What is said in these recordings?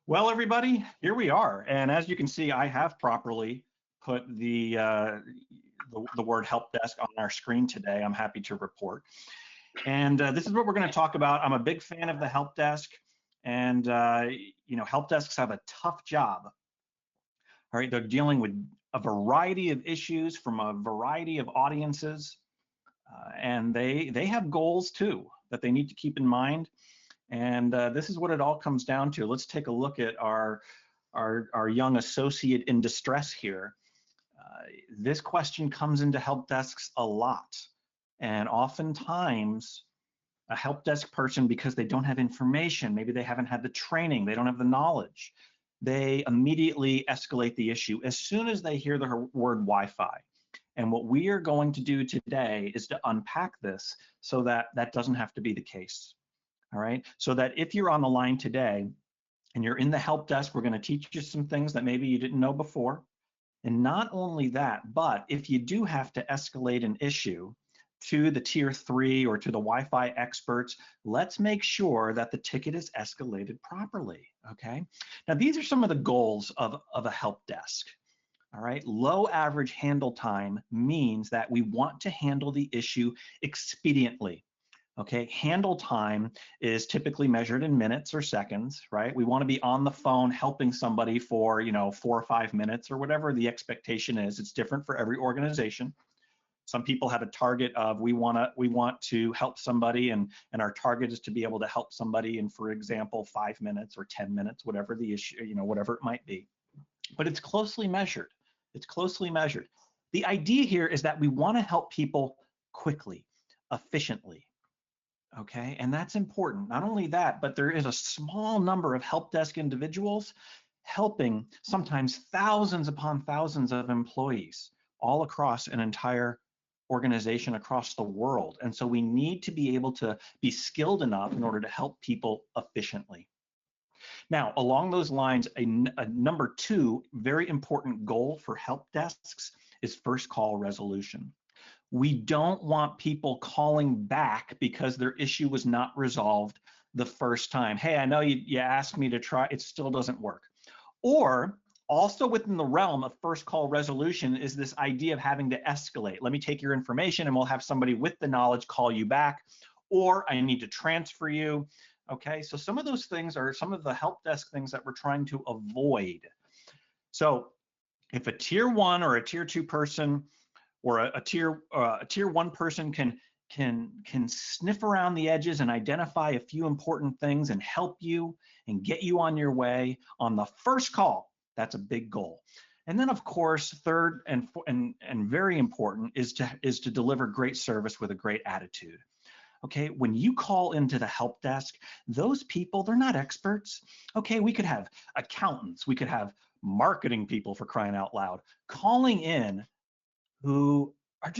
Well, everybody, here we are. And as you can see, I have properly put the word help desk on our screen today. I'm happy to report. And this is what we're going to talk about. I'm a big fan of the help desk. And, help desks have a tough job. All right, they're dealing with a variety of issues from a variety of audiences. And they have goals, too, that they need to keep in mind. And this is what it all comes down to. Let's take a look at our young associate in distress here. This question comes into help desks a lot. And oftentimes, a help desk person, because they don't have information, maybe they haven't had the training, they don't have the knowledge, they immediately escalate the issue as soon as they hear the word Wi-Fi. And what we are going to do today is to unpack this so that that doesn't have to be the case. All right, so that if you're on the line today and you're in the help desk, we're going to teach you some things that maybe you didn't know before. And not only that, but if you do have to escalate an issue to the tier 3 or to the Wi-Fi experts, let's make sure that the ticket is escalated properly, okay? Now, these are some of the goals of a help desk. All right, low average handle time means that we want to handle the issue expediently. Okay, handle time is typically measured in minutes or seconds, right? We want to be on the phone helping somebody for, 4 or 5 minutes or whatever the expectation is. It's different for every organization. Some people have a target of we want to help somebody, and our target is to be able to help somebody in, for example, 5 minutes or 10 minutes, whatever the issue, whatever it might be. But it's closely measured. It's closely measured. The idea here is that we want to help people quickly, efficiently. Okay, and that's important. Not only that, but there is a small number of help desk individuals helping sometimes thousands upon thousands of employees all across an entire organization across the world. And so we need to be able to be skilled enough in order to help people efficiently. Now, along those lines, a number 2 very important goal for help desks is first call resolution. We don't want people calling back because their issue was not resolved the first time. Hey, I know you asked me to try, it still doesn't work. Or also within the realm of first call resolution is this idea of having to escalate. Let me take your information and we'll have somebody with the knowledge call you back, or I need to transfer you. Okay, so some of those things are some of the help desk things that we're trying to avoid. So if a tier 1 or a tier 2 person or a tier 1 person can sniff around the edges and identify a few important things and help you and get you on your way on the first call, that's a big goal. And then, of course, third and very important is to deliver great service with a great attitude. Okay, when you call into the help desk, those people, they're not experts. Okay, we could have accountants, we could have marketing people, for crying out loud, calling in who are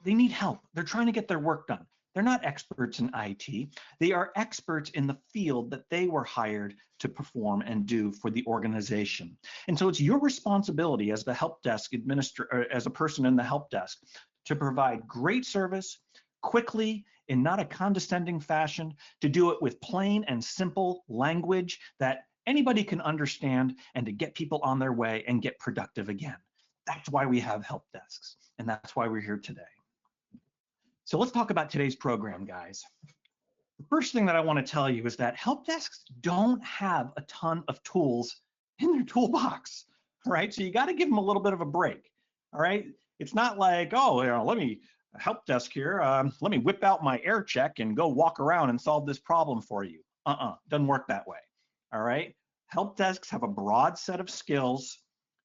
they need help. They're trying to get their work done. They're not experts in IT. They are experts in the field that they were hired to perform and do for the organization. And so it's your responsibility as the help desk administrator, as a person in the help desk, to provide great service quickly in not a condescending fashion, to do it with plain and simple language that anybody can understand, and to get people on their way and get productive again. That's why we have help desks, and that's why we're here today. So let's talk about today's program, guys. The first thing that I want to tell you is that help desks don't have a ton of tools in their toolbox, right? So you got to give them a little bit of a break, all right? It's not like, oh, let me help desk here, let me whip out my air check and go walk around and solve this problem for you. Doesn't work that way, all right? Help desks have a broad set of skills,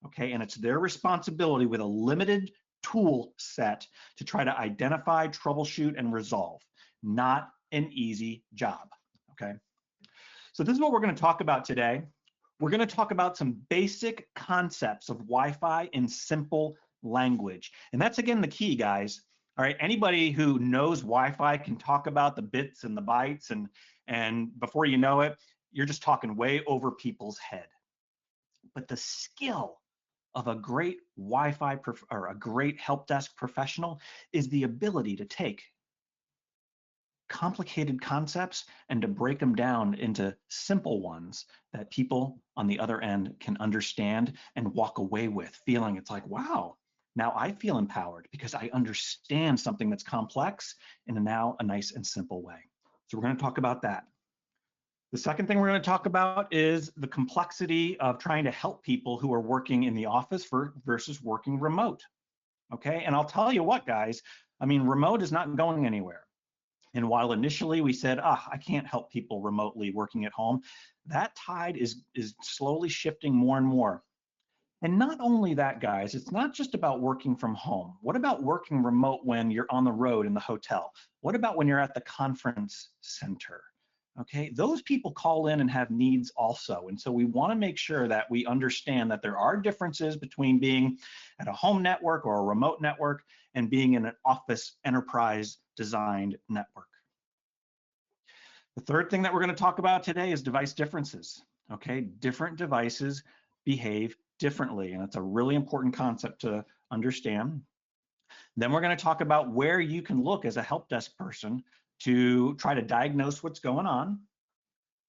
okay, and it's their responsibility with a limited tool set to try to identify, troubleshoot, and resolve. Not an easy job, okay? So this is what we're going to talk about today. We're going to talk about some basic concepts of Wi-Fi in simple language. And that's, again, the key, guys. All right, anybody who knows Wi-Fi can talk about the bits and the bytes, and before you know it, you're just talking way over people's head. But the skill of a great Wi-Fi or a great help desk professional is the ability to take complicated concepts and to break them down into simple ones that people on the other end can understand and walk away with, feeling it's like, wow, now I feel empowered because I understand something that's complex in a nice and simple way. So we're going to talk about that. The second thing we're going to talk about is the complexity of trying to help people who are working in the office versus working remote. Okay, and I'll tell you what, guys, I mean, remote is not going anywhere. And while initially we said, I can't help people remotely working at home, that tide is slowly shifting more and more. And not only that, guys, it's not just about working from home. What about working remote when you're on the road in the hotel? What about when you're at the conference center? Okay, those people call in and have needs also. And so we want to make sure that we understand that there are differences between being at a home network or a remote network and being in an office enterprise designed network. The third thing that we're going to talk about today is device differences. Okay, different devices behave differently, and it's a really important concept to understand. Then we're going to talk about where you can look as a help desk person to try to diagnose what's going on.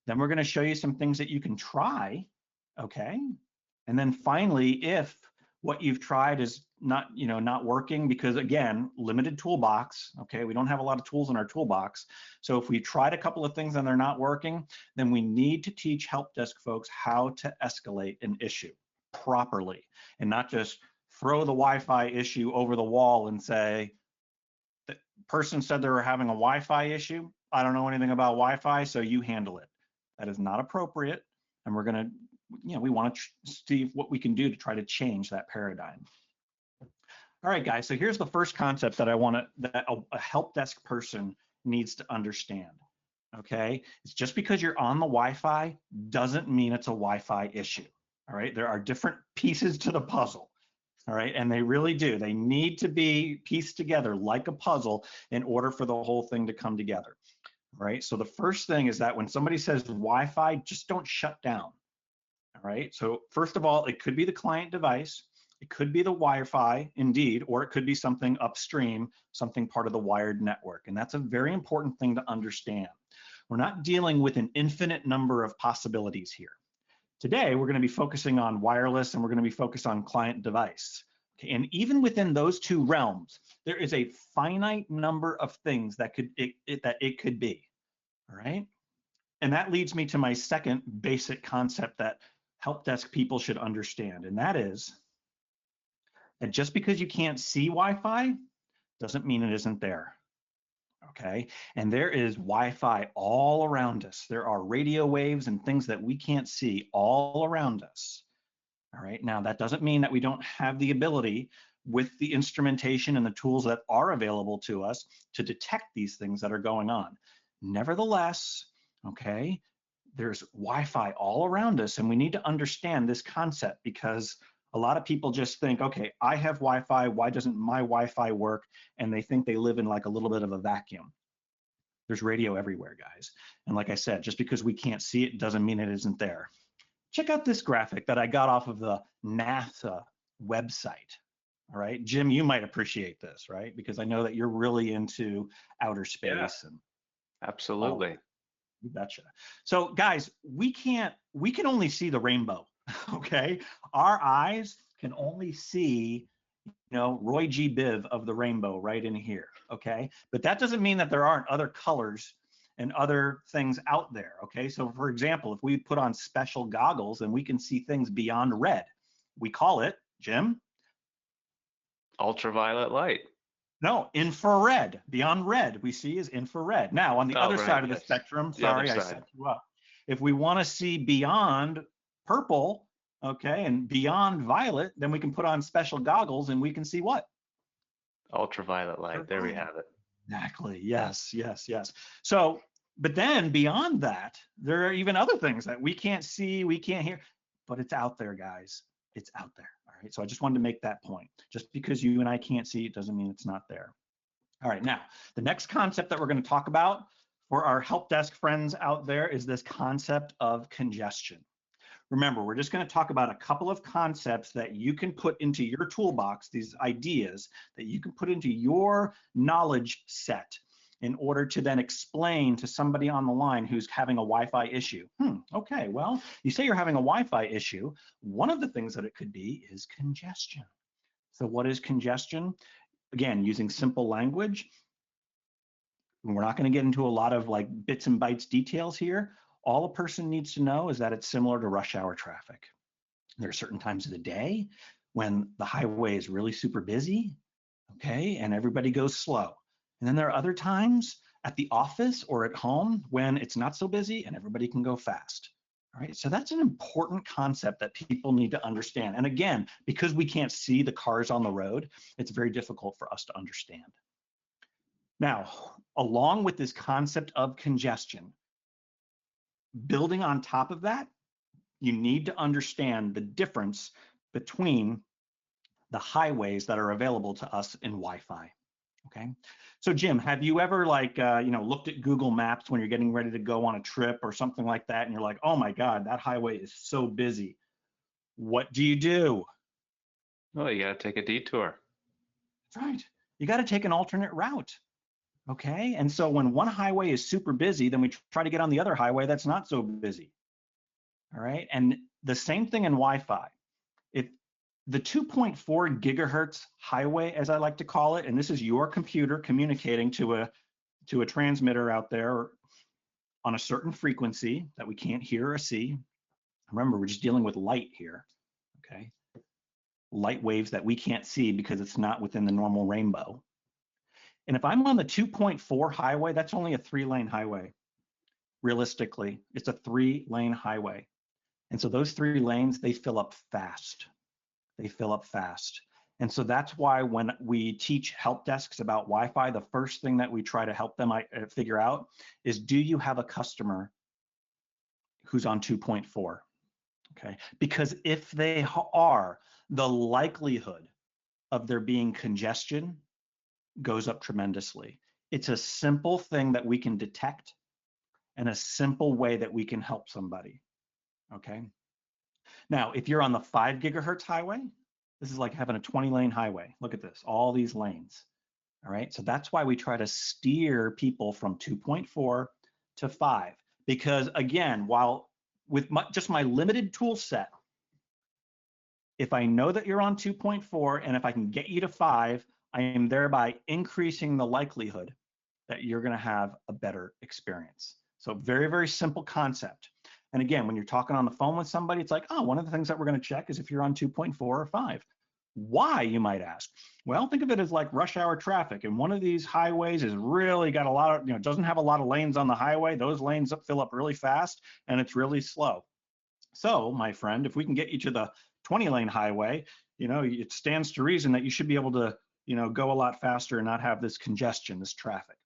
Then we're going to show you some things that you can try, okay? And then finally, if what you've tried is not working, because again, limited toolbox, okay? We don't have a lot of tools in our toolbox. So if we tried a couple of things and they're not working, then we need to teach help desk folks how to escalate an issue properly and not just throw the Wi-Fi issue over the wall and say, the person said they were having a Wi-Fi issue. I don't know anything about Wi-Fi, so you handle it. That is not appropriate. And we're gonna, we want to see what we can do to try to change that paradigm. All right, guys, so here's the first concept that that a help desk person needs to understand, okay? It's just because you're on the Wi-Fi doesn't mean it's a Wi-Fi issue, all right? There are different pieces to the puzzle. All right, and they really do. They need to be pieced together like a puzzle in order for the whole thing to come together. All right, so the first thing is that when somebody says Wi-Fi, just don't shut down. All right, so first of all, it could be the client device, it could be the Wi-Fi indeed, or it could be something upstream, something part of the wired network. And that's a very important thing to understand. We're not dealing with an infinite number of possibilities here. Today, we're going to be focusing on wireless and we're going to be focused on client device. Okay, and even within those two realms, there is a finite number of things that it could be. All right. And that leads me to my second basic concept that help desk people should understand. And that is that just because you can't see Wi-Fi doesn't mean it isn't there. Okay, and there is Wi-Fi all around us. There are radio waves and things that we can't see all around us. All right, now that doesn't mean that we don't have the ability with the instrumentation and the tools that are available to us to detect these things that are going on. Nevertheless, okay, there's Wi-Fi all around us, and we need to understand this concept because a lot of people just think, okay, I have Wi-Fi, why doesn't my Wi-Fi work? And they think they live in like a little bit of a vacuum. There's radio everywhere, guys. And like I said, just because we can't see it doesn't mean it isn't there. Check out this graphic that I got off of the NASA website. All right, Jim, you might appreciate this, right? Because I know that you're really into outer space. Yeah, and absolutely. You betcha. So guys, we can only see the rainbow. Okay, our eyes can only see, Roy G. Biv of the rainbow right in here. Okay, but that doesn't mean that there aren't other colors and other things out there. Okay, so for example, if we put on special goggles and we can see things beyond red, we call it, Jim? Ultraviolet light. No, infrared. Beyond red we see is infrared. Now on the other side of the spectrum, sorry, I set you up. If we want to see beyond purple, okay, and beyond violet, then we can put on special goggles and we can see what? Ultraviolet light. There we have it. Exactly. Yes, yes, yes. So, but then beyond that, there are even other things that we can't see, we can't hear, but it's out there, guys. It's out there. All right. So I just wanted to make that point. Just because you and I can't see it doesn't mean it's not there. All right. Now, the next concept that we're going to talk about for our help desk friends out there is this concept of congestion. Remember, we're just going to talk about a couple of concepts that you can put into your toolbox, these ideas that you can put into your knowledge set in order to then explain to somebody on the line who's having a Wi-Fi issue. Okay, well, you say you're having a Wi-Fi issue. One of the things that it could be is congestion. So what is congestion? Again, using simple language. We're not going to get into a lot of like bits and bytes details here. All a person needs to know is that it's similar to rush hour traffic. There are certain times of the day when the highway is really super busy, okay, and everybody goes slow. And then there are other times at the office or at home when it's not so busy and everybody can go fast. All right, so that's an important concept that people need to understand. And again, because we can't see the cars on the road, it's very difficult for us to understand. Now, along with this concept of congestion, building on top of that, you need to understand the difference between the highways that are available to us in Wi-Fi. Okay, so Jim, have you ever looked at Google Maps when you're getting ready to go on a trip or something like that, and you're like, oh my God, that highway is so busy. What do you do? Well, you got to take a detour. That's right. You got to take an alternate route. Okay, and so when one highway is super busy, then we try to get on the other highway that's not so busy. All right, and the same thing in Wi-Fi. If the 2.4 gigahertz highway, as I like to call it, and this is your computer communicating to a transmitter out there on a certain frequency that we can't hear or see. Remember, we're just dealing with light here, okay? Light waves that we can't see because it's not within the normal rainbow. And if I'm on the 2.4 highway, that's only a 3-lane highway. Realistically, it's a 3-lane highway. And so those 3 lanes, they fill up fast. They fill up fast. And so that's why when we teach help desks about Wi-Fi, the first thing that we try to help them figure out is, do you have a customer who's on 2.4? Okay, because if they are, the likelihood of there being congestion goes up tremendously. It's a simple thing that we can detect and a simple way that we can help somebody. Okay. Now, if you're on the 5 gigahertz highway, this is like having a 20-lane highway. Look at this, all these lanes. All right. So that's why we try to steer people from 2.4 to 5, because again, while with just my limited tool set, if I know that you're on 2.4 and if I can get you to 5, I am thereby increasing the likelihood that you're going to have a better experience. So very, very simple concept. And again, when you're talking on the phone with somebody, it's like, oh, one of the things that we're going to check is if you're on 2.4 or 5. Why, you might ask? Well, think of it as like rush hour traffic. And one of these highways is really got a lot of, doesn't have a lot of lanes on the highway. Those lanes fill up really fast and it's really slow. So, my friend, if we can get you to the 20-lane highway, it stands to reason that you should be able to go a lot faster and not have this congestion, this traffic.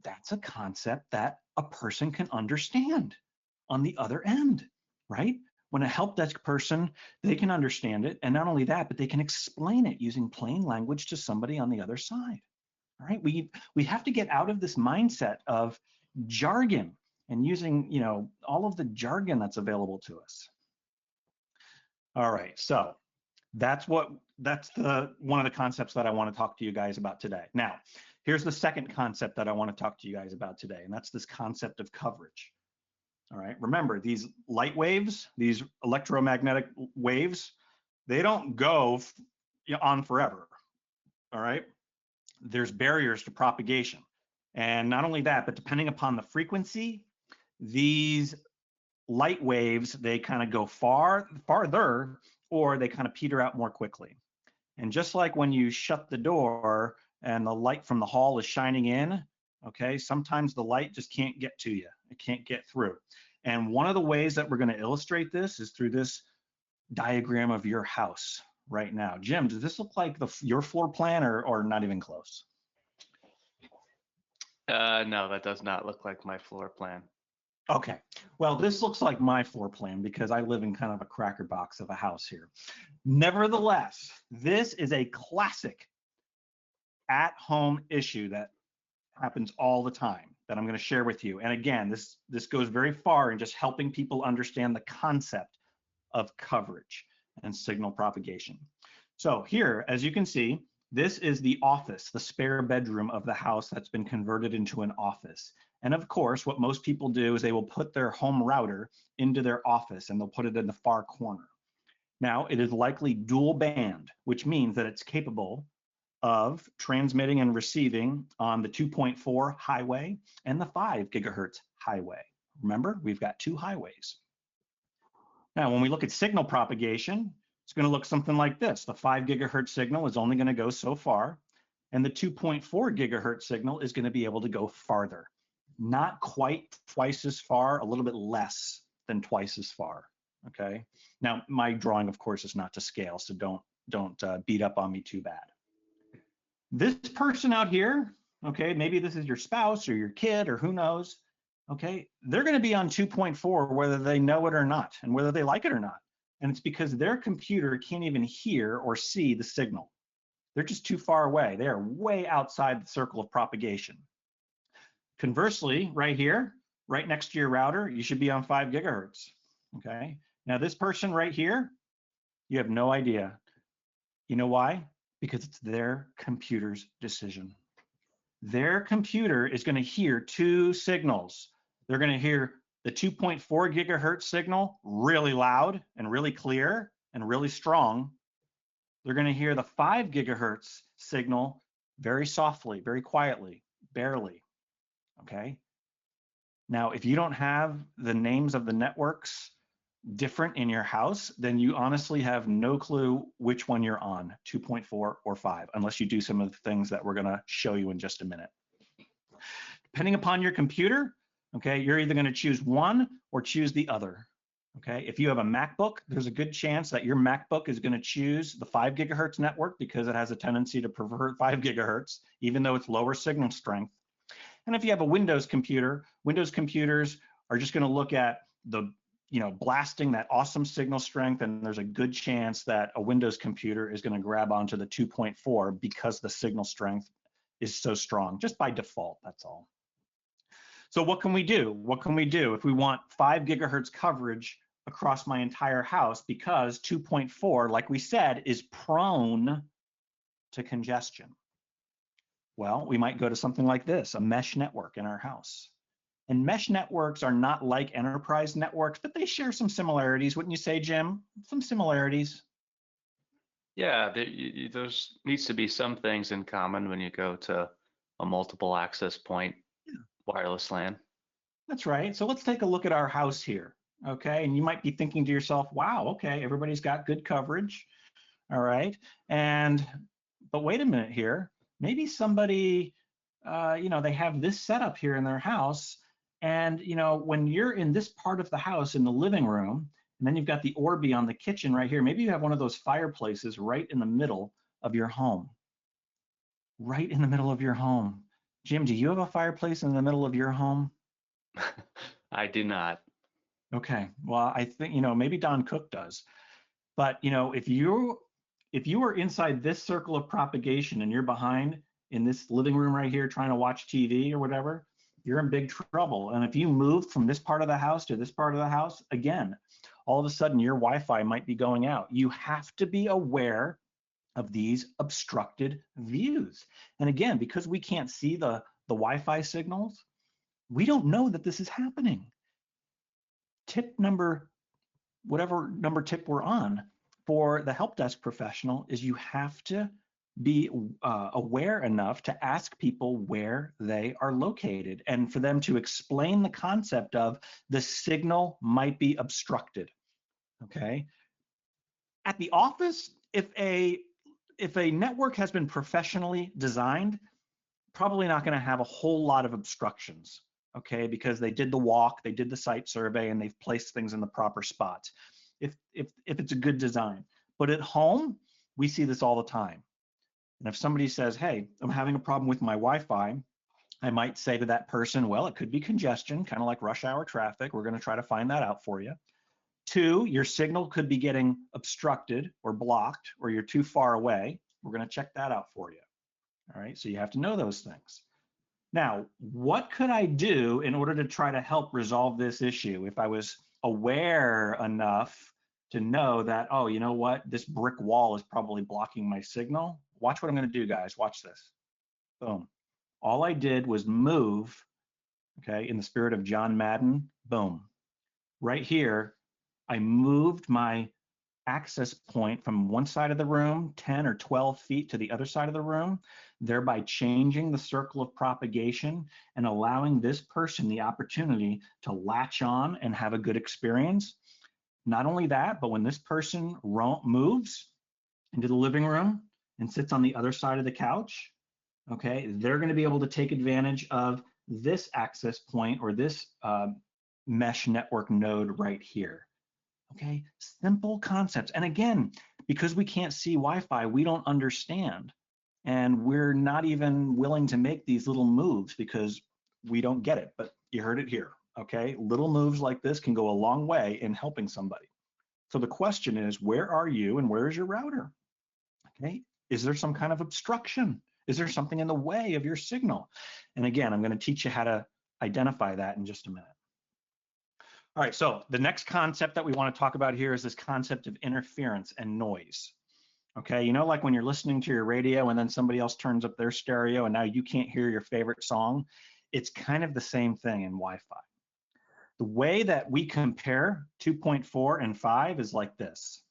That's a concept that a person can understand on the other end, right? When a help desk person, they can understand it. And not only that, but they can explain it using plain language to somebody on the other side. All right, we have to get out of this mindset of jargon and using, all of the jargon that's available to us. All right, so that's one of the concepts that I want to talk to you guys about today. Now, here's the second concept that I want to talk to you guys about today, and that's this concept of coverage. All right, remember, these light waves, these electromagnetic waves, they don't go on forever. All right, there's barriers to propagation. And not only that, but depending upon the frequency, these light waves, they kind of go farther, or they kind of peter out more quickly. And just like when you shut the door and the light from the hall is shining in, okay, sometimes the light just can't get to you. It can't get through. And one of the ways that we're going to illustrate this is through this diagram of your house right now. Jim, does this look like your floor plan or not even close? No, that does not look like my floor plan. Okay, well, this looks like my floor plan because I live in kind of a cracker box of a house here. Nevertheless, this is a classic at-home issue that happens all the time that I'm going to share with you. And again, this goes very far in just helping people understand the concept of coverage and signal propagation. So here, as you can see, This is the office, the spare bedroom of the house that's been converted into an office. And of course, what most people do is they will put their home router into their office and they'll put it in the far corner. Now, it is likely dual band, which means that it's capable of transmitting and receiving on the 2.4 highway and the 5 gigahertz highway. Remember, we've got two highways. Now, when we look at signal propagation, it's going to look something like this. The 5 gigahertz signal is only going to go so far, and the 2.4 gigahertz signal is going to be able to go farther. Not quite twice as far, a little bit less than twice as far. Okay. Now, my drawing, of course, is not to scale, so don't beat up on me too bad. This person out here, okay, maybe this is your spouse or your kid or who knows, okay, they're going to be on 2.4 whether they know it or not and whether they like it or not. And it's because their computer can't even hear or see the signal. They're just too far away. They are way outside the circle of propagation. Conversely, right here, right next to your router, you should be on 5 gigahertz, okay? Now this person right here, you have no idea. You know why? Because it's their computer's decision. Their computer is going to hear two signals. They're going to hear the 2.4 gigahertz signal really loud and really clear and really strong. They're going to hear the 5 gigahertz signal very softly, very quietly, barely. Okay. Now, if you don't have the names of the networks different in your house, then you honestly have no clue which one you're on, 2.4 or 5, unless you do some of the things that we're going to show you in just a minute. Depending upon your computer, okay, you're either going to choose one or choose the other. Okay, if you have a MacBook, there's a good chance that your MacBook is going to choose the 5 gigahertz network because it has a tendency to prefer 5 gigahertz, even though it's lower signal strength. And if you have a Windows computer, Windows computers are just going to look at the blasting that awesome signal strength, and there's a good chance that a Windows computer is going to grab onto the 2.4 because the signal strength is so strong, just by default, that's all. So what can we do? What can we do if we want 5 gigahertz coverage across my entire house because 2.4, like we said, is prone to congestion? Well, we might go to something like this, a mesh network in our house. And mesh networks are not like enterprise networks, but they share some similarities, wouldn't you say, Jim? Some similarities. Yeah, there needs to be some things in common when you go to a multiple access point wireless LAN. That's right. So let's take a look at our house here, okay? And you might be thinking to yourself, wow, okay, everybody's got good coverage, all right? But wait a minute here. Maybe somebody, they have this setup here in their house, and when you're in this part of the house in the living room, and then you've got the Orbi on the kitchen right here, maybe you have one of those fireplaces right in the middle of your home. Right in the middle of your home. Jim, do you have a fireplace in the middle of your home? I do not. Okay, well, I think, maybe Don Cook does. But, if you are inside this circle of propagation and you're behind in this living room right here trying to watch TV or whatever, you're in big trouble. And if you move from this part of the house to this part of the house, again, all of a sudden your Wi-Fi might be going out. You have to be aware of these obstructed views. And again, because we can't see the Wi-Fi signals, we don't know that this is happening. Tip number, whatever number tip we're on for the help desk professional is you have to be aware enough to ask people where they are located and for them to explain the concept of the signal might be obstructed, okay? At the office, if a network has been professionally designed, probably not going to have a whole lot of obstructions, okay? Because they did the walk, they did the site survey, and they've placed things in the proper spots. If it's a good design. But at home, we see this all the time. And if somebody says, hey, I'm having a problem with my Wi-Fi, I might say to that person, well, it could be congestion, kind of like rush hour traffic. We're going to try to find that out for you. 2, your signal could be getting obstructed or blocked, or you're too far away. We're going to check that out for you. All right, so you have to know those things. Now, what could I do in order to try to help resolve this issue if I was aware enough to know that, oh, you know what, this brick wall is probably blocking my signal? watch what I'm going to do, guys. Watch this. Boom. All I did was move, okay, in the spirit of John Madden, boom. Right here, I moved my access point from one side of the room 10 or 12 feet to the other side of the room, thereby changing the circle of propagation and allowing this person the opportunity to latch on and have a good experience. Not only that, but when this person moves into the living room and sits on the other side of the couch, okay, they're going to be able to take advantage of this access point or this mesh network node right here. Okay, simple concepts. And again, because we can't see Wi-Fi, we don't understand. And we're not even willing to make these little moves because we don't get it, but you heard it here, okay? Little moves like this can go a long way in helping somebody. So the question is, where are you and where is your router? Okay, is there some kind of obstruction? Is there something in the way of your signal? And again, I'm going to teach you how to identify that in just a minute. All right, so the next concept that we want to talk about here is this concept of interference and noise. Okay, you know, like when you're listening to your radio and then somebody else turns up their stereo and now you can't hear your favorite song, it's kind of the same thing in Wi-Fi. The way that we compare 2.4 and 5 is like this.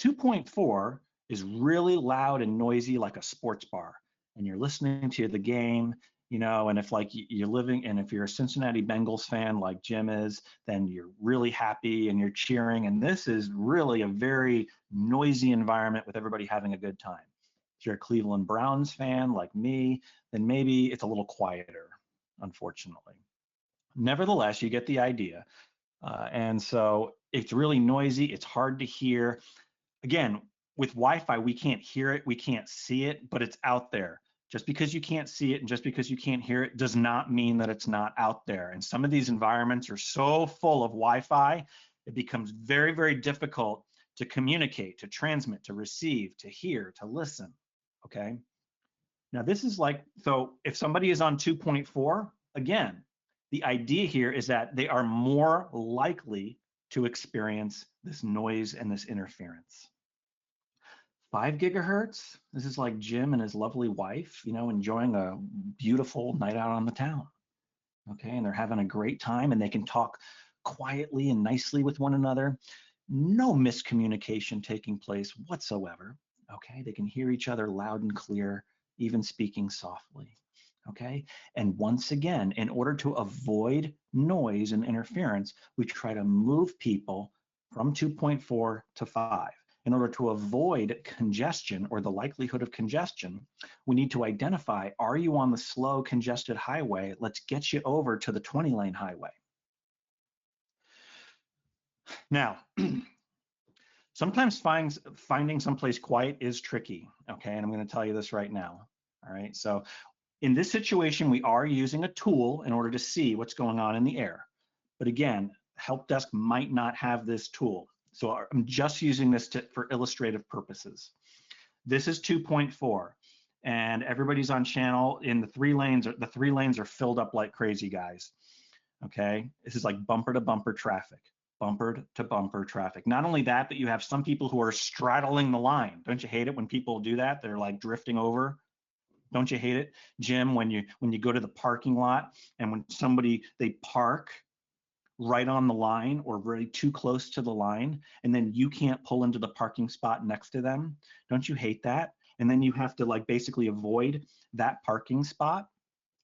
2.4 is really loud and noisy like a sports bar, and you're listening to the game, you know, and if like you're living, and if you're a Cincinnati Bengals fan like Jim is, then you're really happy and you're cheering, and this is really a very noisy environment with everybody having a good time. If you're a Cleveland Browns fan like me, then maybe it's a little quieter, unfortunately. Nevertheless, you get the idea. And so it's really noisy, it's hard to hear. Again, with Wi-Fi, we can't hear it, we can't see it, but it's out there. Just because you can't see it and just because you can't hear it does not mean that it's not out there. And some of these environments are so full of Wi-Fi, it becomes very, very difficult to communicate, to transmit, to receive, to hear, to listen, okay? Now this is like, so if somebody is on 2.4, again, the idea here is that they are more likely to experience this noise and this interference. 5 gigahertz, this is like Jim and his lovely wife, you know, enjoying a beautiful night out on the town, okay? And they're having a great time and they can talk quietly and nicely with one another. No miscommunication taking place whatsoever, okay? They can hear each other loud and clear, even speaking softly, okay? And once again, in order to avoid noise and interference, we try to move people from 2.4 to 5. In order to avoid congestion or the likelihood of congestion, we need to identify, are you on the slow congested highway? Let's get you over to the 20-lane highway. Now, sometimes finding someplace quiet is tricky, okay? And I'm going to tell you this right now, all right? So in this situation, we are using a tool in order to see what's going on in the air. But again, help desk might not have this tool. So I'm just using this for illustrative purposes. This is 2.4, and everybody's on channel in the 3 lanes. The 3 lanes are filled up like crazy, guys. Okay, this is like bumper to bumper traffic, bumper to bumper traffic. Not only that, but you have some people who are straddling the line. Don't you hate it when people do that? They're like drifting over. Don't you hate it, Jim, when you go to the parking lot and when they park right on the line or very too close to the line, and then you can't pull into the parking spot next to them? Don't you hate that? And then you have to like basically avoid that parking spot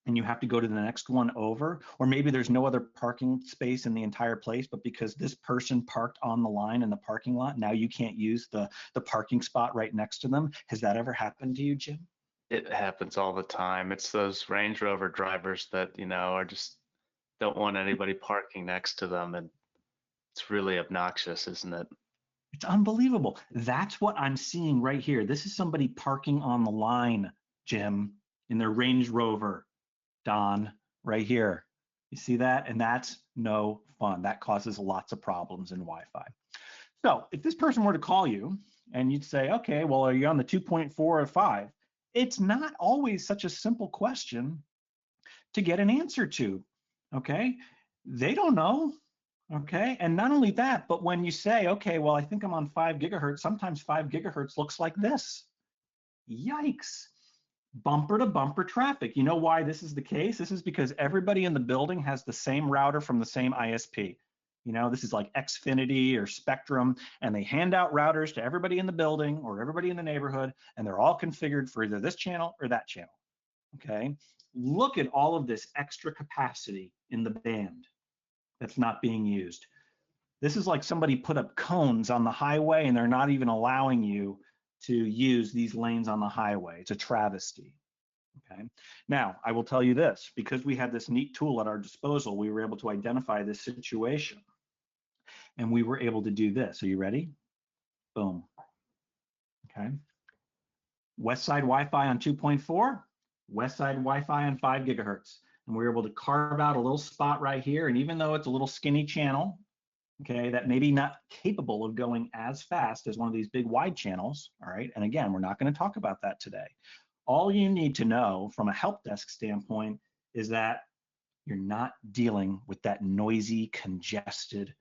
and you have to go to the next one over, or maybe there's no other parking space in the entire place, but because this person parked on the line in the parking lot, now you can't use the parking spot right next to them. Has that ever happened to you, Jim? It happens all the time. It's those Range Rover drivers that, you know, are just don't want anybody parking next to them, and it's really obnoxious, isn't it? It's unbelievable. That's what I'm seeing right here. This is somebody parking on the line, Jim, in their Range Rover, Don, right here. You see that? And that's no fun. That causes lots of problems in Wi-Fi. So if this person were to call you and you'd say, okay, well, are you on the 2.4 or 5? It's not always such a simple question to get an answer to, okay? They don't know, okay? And not only that, but when you say, okay, well, I think I'm on 5 gigahertz, sometimes 5 gigahertz looks like this. Yikes. Bumper to bumper traffic. You know why this is the case? This is because everybody in the building has the same router from the same ISP. You know, this is like Xfinity or Spectrum, and they hand out routers to everybody in the building or everybody in the neighborhood, and they're all configured for either this channel or that channel. Okay. Look at all of this extra capacity in the band that's not being used. This is like somebody put up cones on the highway and they're not even allowing you to use these lanes on the highway. It's a travesty. Okay. Now, I will tell you this, because we had this neat tool at our disposal, we were able to identify this situation. And we were able to do this. Are you ready? Boom. Okay. West side Wi-Fi on 2.4, west side Wi-Fi on 5 gigahertz. And we were able to carve out a little spot right here. And even though it's a little skinny channel, okay, that may be not capable of going as fast as one of these big wide channels, all right? And again, we're not going to talk about that today. All you need to know from a help desk standpoint is that you're not dealing with that noisy, congested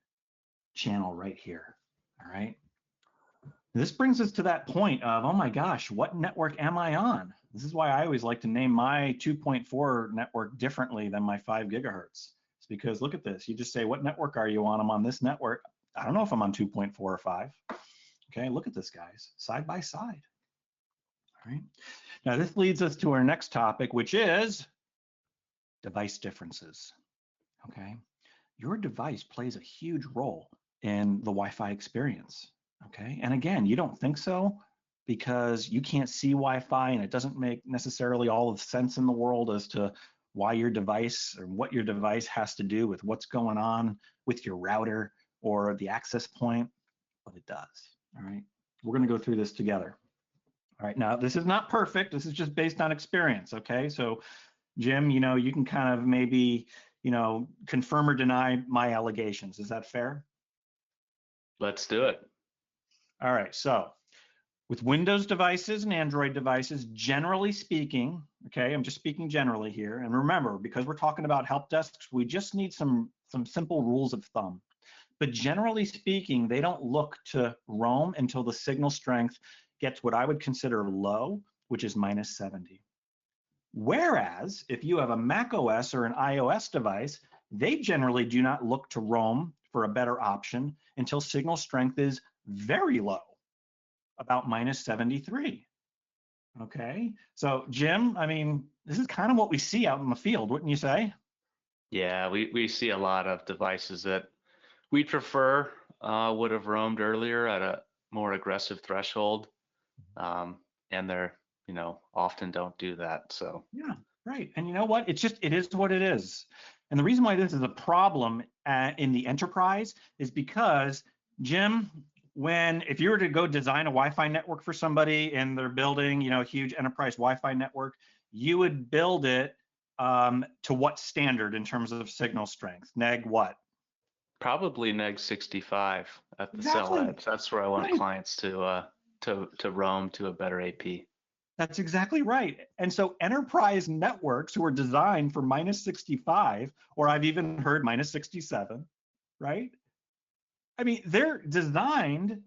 channel right here, all right? This brings us to that point of, oh my gosh, what network am I on? This is why I always like to name my 2.4 network differently than my 5 gigahertz. It's because look at this. You just say, what network are you on? I'm on this network. I don't know if I'm on 2.4 or 5. Okay, look at this, guys, side by side. All right. Now this leads us to our next topic, which is device differences. Okay, your device plays a huge role in the Wi-Fi experience. Okay, and again, you don't think so because you can't see Wi-Fi and it doesn't make necessarily all of the sense in the world as to why your device or what your device has to do with what's going on with your router or the access point, but it does. All right, we're going to go through this together. All right, now this is not perfect. This is just based on experience. Okay, so Jim, you know, you can kind of maybe, you know, confirm or deny my allegations. Is that fair? Let's do it. All right, so with Windows devices and Android devices, generally speaking, okay, I'm just speaking generally here. And remember, because we're talking about help desks, we just need some simple rules of thumb. But generally speaking, they don't look to roam until the signal strength gets what I would consider low, which is minus 70. Whereas if you have a Mac OS or an iOS device, they generally do not look to roam for a better option until signal strength is very low, about minus 73. Okay, so Jim, I mean, this is kind of what we see out in the field, wouldn't you say? Yeah, we see a lot of devices that we prefer would have roamed earlier at a more aggressive threshold, and they're, you know, often don't do that. So yeah, right. And you know what? It is what it is. And the reason why this is a problem in the enterprise is because, Jim, if you were to go design a Wi-Fi network for somebody and they're building, you know, a huge enterprise Wi-Fi network, you would build it to what standard in terms of signal strength? Neg what? probably neg 65 at the Exactly. cell edge. That's where I want Right. clients to roam to a better AP. That's exactly right. And so enterprise networks who are designed for minus 65, or I've even heard minus 67, right? I mean, they're designed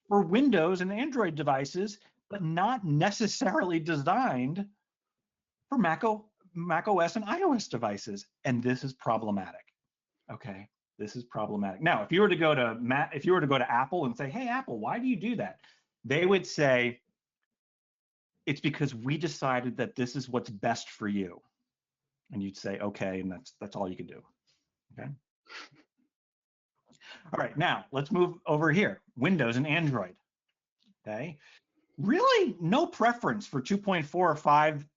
for Windows and Android devices, but not necessarily designed for Mac OS and iOS devices. And this is problematic. Okay, this is problematic. Now, if you were to go to Apple and say, "Hey, Apple, why do you do that?" They would say, "It's because we decided that this is what's best for you." And you'd say, "Okay," and that's all you can do. Okay. All right, now let's move over here. Windows and Android. Okay. Really no preference for 2.4 or 5.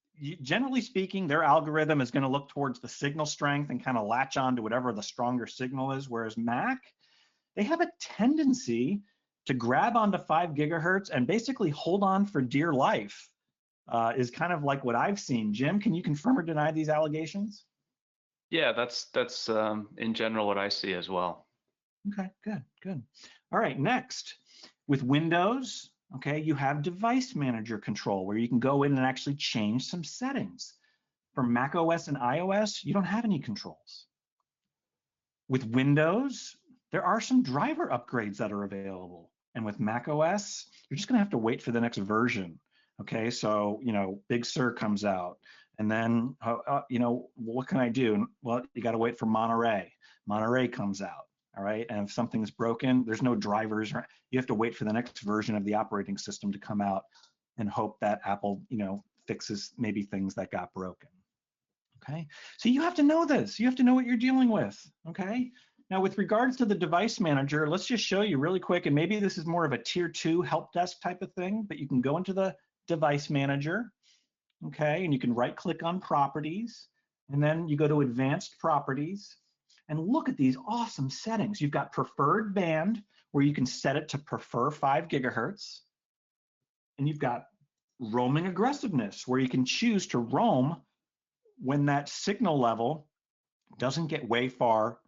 Generally speaking, their algorithm is going to look towards the signal strength and kind of latch on to whatever the stronger signal is. Whereas Mac, they have a tendency to grab onto 5 gigahertz and basically hold on for dear life, is kind of like what I've seen. Jim, can you confirm or deny these allegations? Yeah, that's in general what I see as well. Okay, good. All right, next, with Windows, okay, you have device manager control where you can go in and actually change some settings. For Mac OS and iOS, you don't have any controls. With Windows, there are some driver upgrades that are available. And with Mac OS, you're just gonna have to wait for the next version. Okay, so, Big Sur comes out. And then, what can I do? Well, you got to wait for Monterey. Monterey comes out. All right. And if something's broken, there's no drivers. You have to wait for the next version of the operating system to come out and hope that Apple, fixes maybe things that got broken. Okay. So you have to know this. You have to know what you're dealing with. Okay. Now, with regards to the device manager, let's just show you really quick. And maybe this is more of a tier 2 help desk type of thing, but you can go into the device manager. Okay, and you can right click on properties, and then you go to advanced properties, and look at these awesome settings. You've got preferred band, where you can set it to prefer 5 gigahertz, and you've got roaming aggressiveness, where you can choose to roam when that signal level doesn't get way far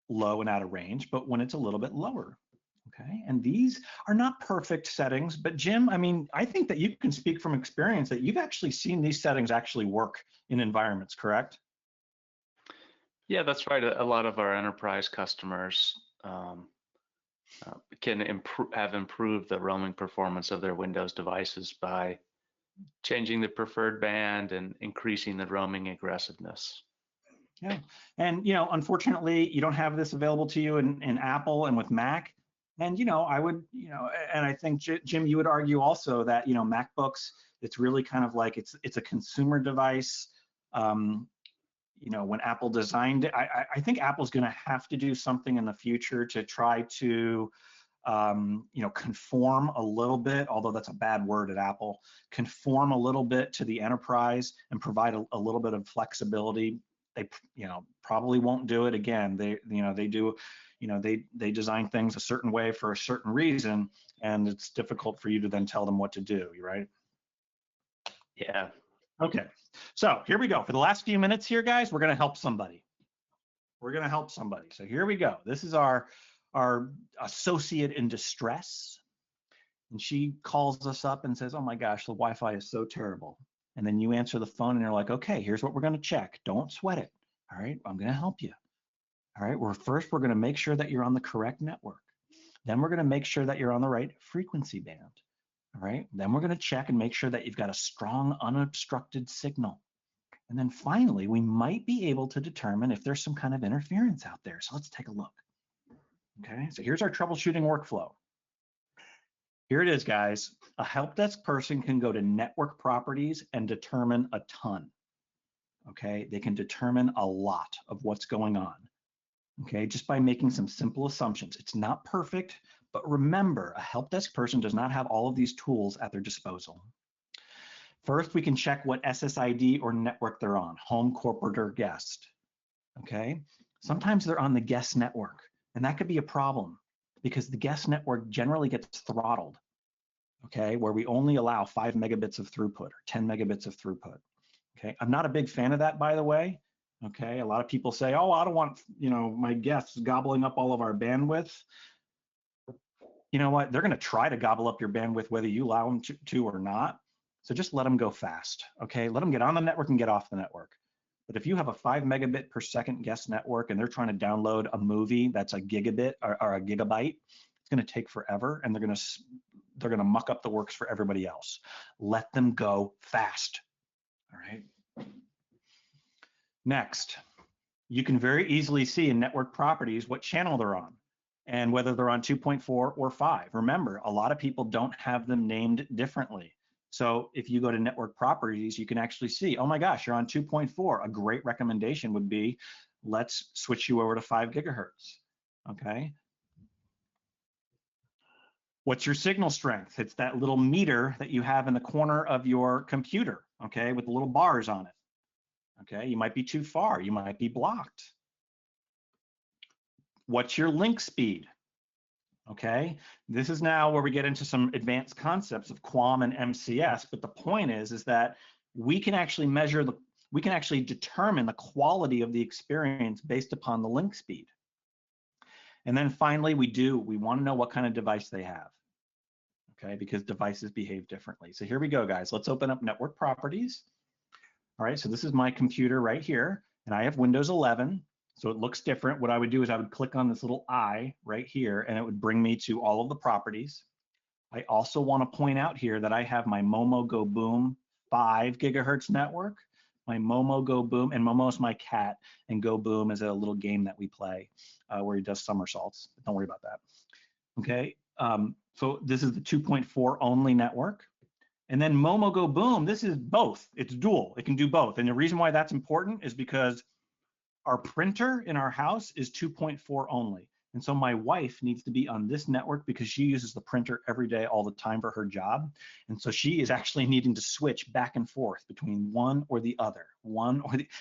low and out of range, but when it's a little bit lower. Okay, and these are not perfect settings, but Jim, I think that you can speak from experience that you've actually seen these settings actually work in environments, correct? Yeah, that's right. A lot of our enterprise customers can have improved the roaming performance of their Windows devices by changing the preferred band and increasing the roaming aggressiveness. Yeah, and unfortunately, you don't have this available to you in Apple and with Mac. And I would, and I think Jim, you would argue also that MacBooks, it's really kind of like it's a consumer device. When Apple designed it, I think Apple's going to have to do something in the future to try to conform a little bit, although that's a bad word at Apple, conform a little bit to the enterprise and provide a little bit of flexibility. They probably won't do it again. They do. They design things a certain way for a certain reason, and it's difficult for you to then tell them what to do, right? Yeah. Okay, so here we go. For the last few minutes here, guys, we're gonna help somebody. We're gonna help somebody. So here we go. This is our associate in distress. And she calls us up and says, oh my gosh, the Wi-Fi is so terrible. And then you answer the phone and you're like, okay, here's what we're gonna check. Don't sweat it. All right, I'm gonna help you. All right, we're going to make sure that you're on the correct network. Then we're going to make sure that you're on the right frequency band. All right, then we're going to check and make sure that you've got a strong unobstructed signal. And then finally, we might be able to determine if there's some kind of interference out there. So let's take a look. Okay, so here's our troubleshooting workflow. Here it is, guys. A help desk person can go to network properties and determine a ton. Okay, they can determine a lot of what's going on. Okay, just by making some simple assumptions. It's not perfect, but remember, a help desk person does not have all of these tools at their disposal. First, we can check what SSID or network they're on, home, corporate, or guest. Okay, sometimes they're on the guest network, and that could be a problem because the guest network generally gets throttled, okay, where we only allow 5 megabits of throughput or 10 megabits of throughput. Okay, I'm not a big fan of that, by the way. Okay, a lot of people say, oh, I don't want, my guests gobbling up all of our bandwidth. You know what? They're going to try to gobble up your bandwidth whether you allow them to or not. So just let them go fast. Okay, let them get on the network and get off the network. But if you have a 5 megabit per second guest network and they're trying to download a movie that's a gigabit or a gigabyte, it's going to take forever, and they're going to muck up the works for everybody else. Let them go fast. All right. Next, you can very easily see in network properties what channel they're on and whether they're on 2.4 or 5. Remember, a lot of people don't have them named differently. So if you go to network properties, you can actually see, oh my gosh, you're on 2.4. A great recommendation would be, let's switch you over to 5 gigahertz, okay? What's your signal strength? It's that little meter that you have in the corner of your computer, okay, with the little bars on it. Okay, you might be too far, you might be blocked. What's your link speed? Okay, this is now where we get into some advanced concepts of QAM and MCS, but the point is that we can actually we can actually determine the quality of the experience based upon the link speed. And then finally, we want to know what kind of device they have. Okay, because devices behave differently. So here we go, guys. Let's open up network properties. All right, so this is my computer right here, and I have Windows 11, so it looks different. What I would do is I would click on this little I right here, and it would bring me to all of the properties. I also want to point out here that I have my Momo Go Boom 5 gigahertz network. My Momo Go Boom, and Momo is my cat, and Go Boom is a little game that we play where he does somersaults. Don't worry about that. Okay, so this is the 2.4 only network. And then Momo Go Boom, this is both. It's dual. It can do both. And the reason why that's important is because our printer in our house is 2.4 only. And so my wife needs to be on this network because she uses the printer every day, all the time for her job. And so she is actually needing to switch back and forth between one or the other,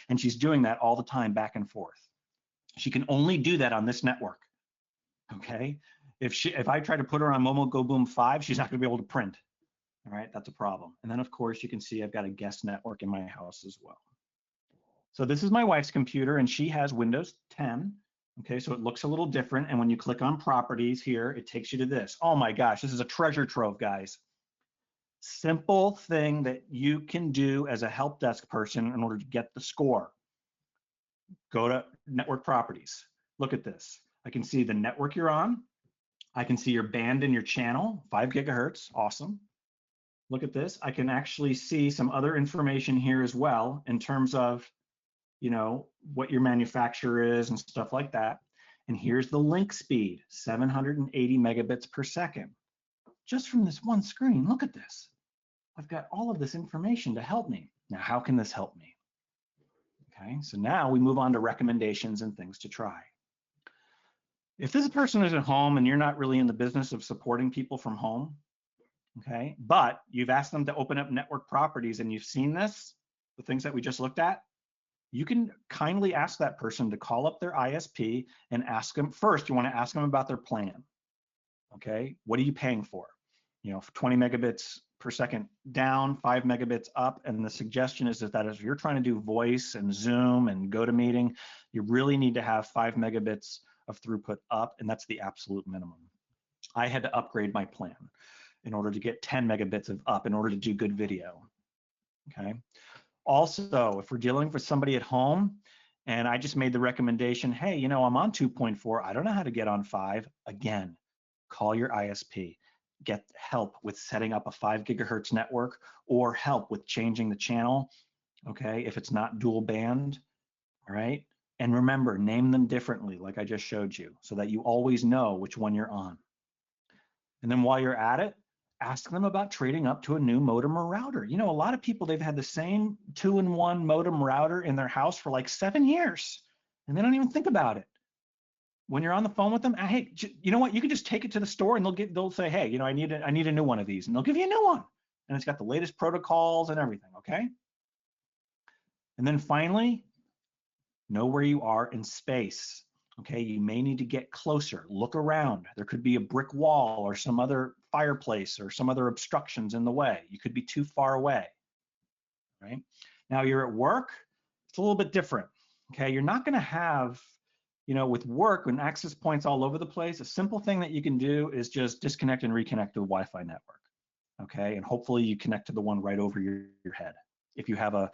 and she's doing that all the time back and forth. She can only do that on this network, okay? If I try to put her on Momo Go Boom 5, she's not gonna be able to print, all right? That's a problem. And then of course you can see I've got a guest network in my house as well. So this is my wife's computer and she has Windows 10. Okay, so it looks a little different. And when you click on properties here, it takes you to this. Oh my gosh, this is a treasure trove, guys. Simple thing that you can do as a help desk person in order to get the score. Go to network properties. Look at this. I can see the network you're on. I can see your band and your channel, 5 gigahertz, awesome. Look at this. I can actually see some other information here as well in terms of what your manufacturer is and stuff like that. And here's the link speed, 780 megabits per second. Just from this one screen, look at this. I've got all of this information to help me. Now, how can this help me? Okay, so now we move on to recommendations and things to try. If this person is at home and you're not really in the business of supporting people from home, okay, but you've asked them to open up network properties and you've seen this, the things that we just looked at, you can kindly ask that person to call up their ISP and ask them, first, you want to ask them about their plan. Okay, what are you paying for? 20 megabits per second down, 5 megabits up. And the suggestion is that if you're trying to do voice and Zoom and GoToMeeting, you really need to have 5 megabits of throughput up, and that's the absolute minimum. I had to upgrade my plan in order to get 10 megabits of up in order to do good video. Okay. Also, if we're dealing with somebody at home and I just made the recommendation, hey, I'm on 2.4, I don't know how to get on 5, again, call your ISP. Get help with setting up a 5 gigahertz network or help with changing the channel, okay, if it's not dual band, all right? And remember, name them differently like I just showed you so that you always know which one you're on. And then while you're at it, ask them about trading up to a new modem or router. A lot of people, they've had the same 2-in-1 modem router in their house for like 7 years, and they don't even think about it. When you're on the phone with them, hey, you know what? You can just take it to the store and they'll say, hey, I need a new one of these, and they'll give you a new one. And it's got the latest protocols and everything, okay? And then finally, know where you are in space. Okay, you may need to get closer, look around. There could be a brick wall or some other fireplace or some other obstructions in the way. You could be too far away, right? Now you're at work, it's a little bit different, okay? You're not gonna have, with work, when access points all over the place, a simple thing that you can do is just disconnect and reconnect to the Wi-Fi network, okay? And hopefully you connect to the one right over your head if you have a,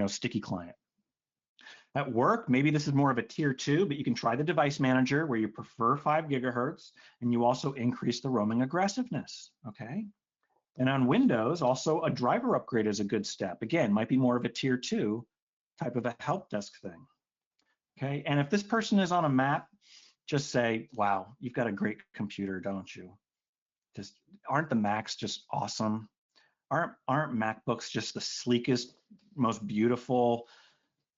sticky client. At work, maybe this is more of a tier 2, but you can try the device manager where you prefer 5 gigahertz and you also increase the roaming aggressiveness, okay? And on Windows, also a driver upgrade is a good step. Again, might be more of a tier 2 type of a help desk thing, okay? And if this person is on a Mac, just say, wow, you've got a great computer, don't you? Aren't the Macs just awesome? Aren't MacBooks just the sleekest, most beautiful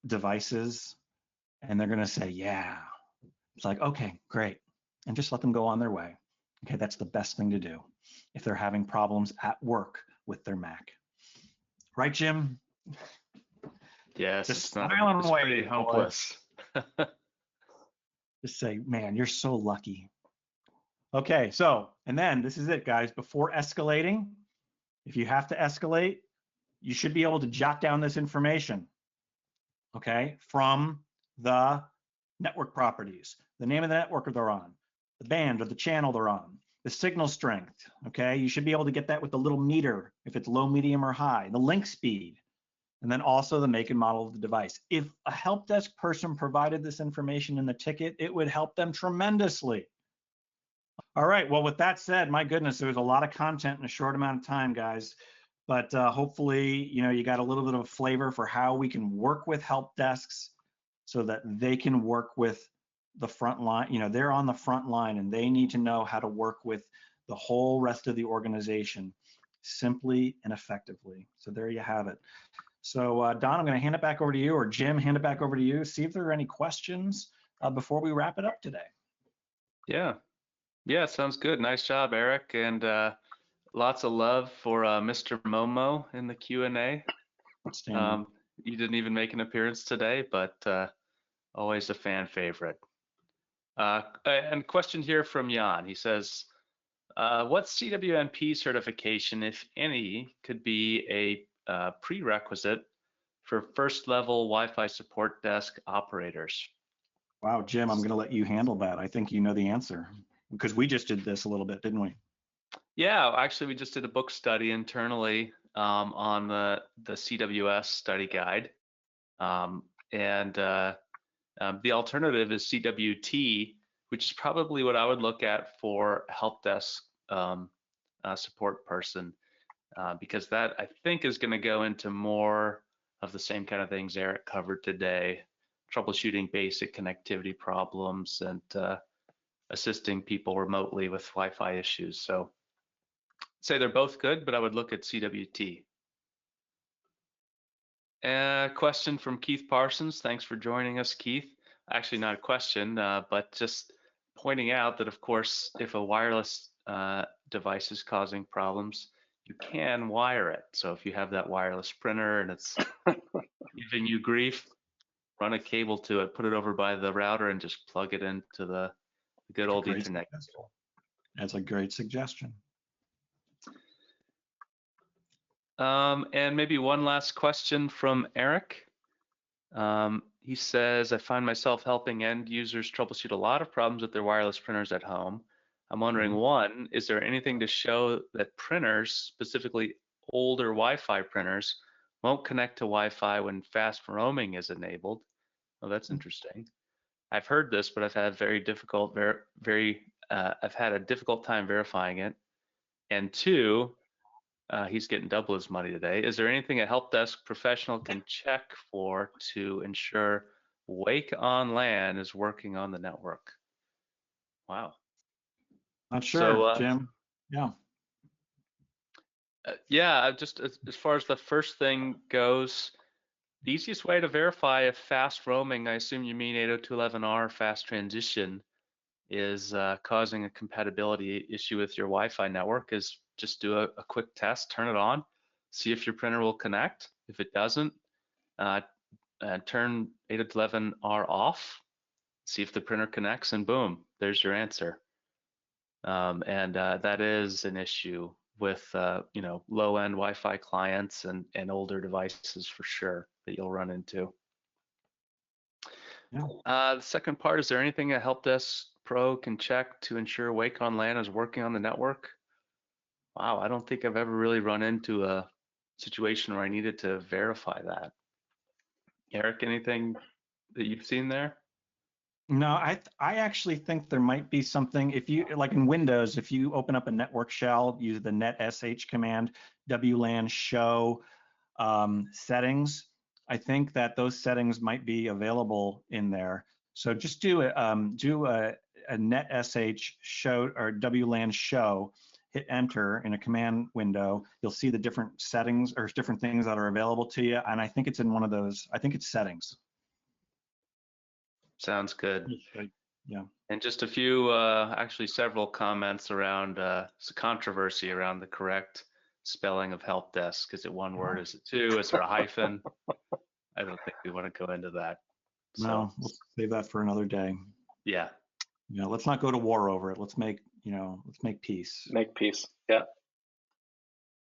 devices? And they're going to say, yeah. It's like, okay, great. And just let them go on their way. Okay, that's the best thing to do if they're having problems at work with their Mac. Right, Jim? Yes, just it's pretty hopeless. Just say, man, you're so lucky. Okay, so, and then this is it, guys. Before escalating, if you have to escalate, you should be able to jot down this information, okay, from the network properties, the name of the network they're on, the band or the channel they're on, the signal strength, okay? You should be able to get that with the little meter, if it's low, medium, or high, the link speed, and then also the make and model of the device. If a help desk person provided this information in the ticket, it would help them tremendously. All right. Well, with that said, my goodness, there was a lot of content in a short amount of time, guys. But hopefully, you got a little bit of a flavor for how we can work with help desks so that they can work with the front line. They're on the front line and they need to know how to work with the whole rest of the organization simply and effectively. So there you have it. So Don, I'm going to hand it back over to you, or Jim, hand it back over to you. See if there are any questions before we wrap it up today. Yeah, sounds good. Nice job, Eric, and lots of love for Mr. Momo in the Q&A. You didn't even make an appearance today, but always a fan favorite. And question here from Jan. He says, what CWNP certification, if any, could be a prerequisite for first-level Wi-Fi support desk operators? Wow, Jim, I'm going to let you handle that. I think you know the answer because we just did this a little bit, didn't we? Yeah, actually, we just did a book study internally on the CWS study guide, and the alternative is CWT, which is probably what I would look at for help desk support person, because that I think is going to go into more of the same kind of things Eric covered today, troubleshooting basic connectivity problems and assisting people remotely with Wi-Fi issues. So I'd say they're both good, but I would look at CWT. Question from Keith Parsons. Thanks for joining us, Keith. Actually, not a question, but just pointing out that, of course, if a wireless device is causing problems, you can wire it. So if you have that wireless printer and it's giving you grief, run a cable to it, put it over by the router, and just plug it into the good old Ethernet. That's a great suggestion. And maybe one last question from Eric. He says, I find myself helping end users troubleshoot a lot of problems with their wireless printers at home. I'm wondering, one, is there anything to show that printers, specifically older Wi-Fi printers, won't connect to Wi-Fi when fast roaming is enabled? Oh, that's interesting. I've heard this, but I've had I've had a difficult time verifying it. And two, he's getting double his money today. Is there anything a help desk professional can check for to ensure Wake on LAN is working on the network? Wow. Not sure, Jim. Yeah. Yeah, just as far as the first thing goes, the easiest way to verify if fast roaming, I assume you mean 802.11r fast transition, is causing a compatibility issue with your Wi-Fi network, is just do a quick test, turn it on, see if your printer will connect. If it doesn't, turn 802.11r off, see if the printer connects, and boom, there's your answer. That is an issue with low-end Wi-Fi clients and older devices for sure that you'll run into. Yeah. The second part, is there anything a help desk pro can check to ensure Wake on LAN is working on the network? Wow, I don't think I've ever really run into a situation where I needed to verify that. Eric, anything that you've seen there? No, I actually think there might be something. If you, like in Windows, if you open up a network shell, use the netsh command, WLAN show settings, I think that those settings might be available in there. So just do a netsh show or WLAN show, hit enter in a command window. You'll see the different settings or different things that are available to you. And I think it's in one of those, I think it's settings. Sounds good. Yeah. And just a few, actually several comments around controversy around the correct spelling of help desk. Is it one word? Is it two? Is there a hyphen? I don't think we want to go into that. No, we'll save that for another day. Yeah. Yeah, let's not go to war over it. Let's make, let's make peace. Make peace. Yeah.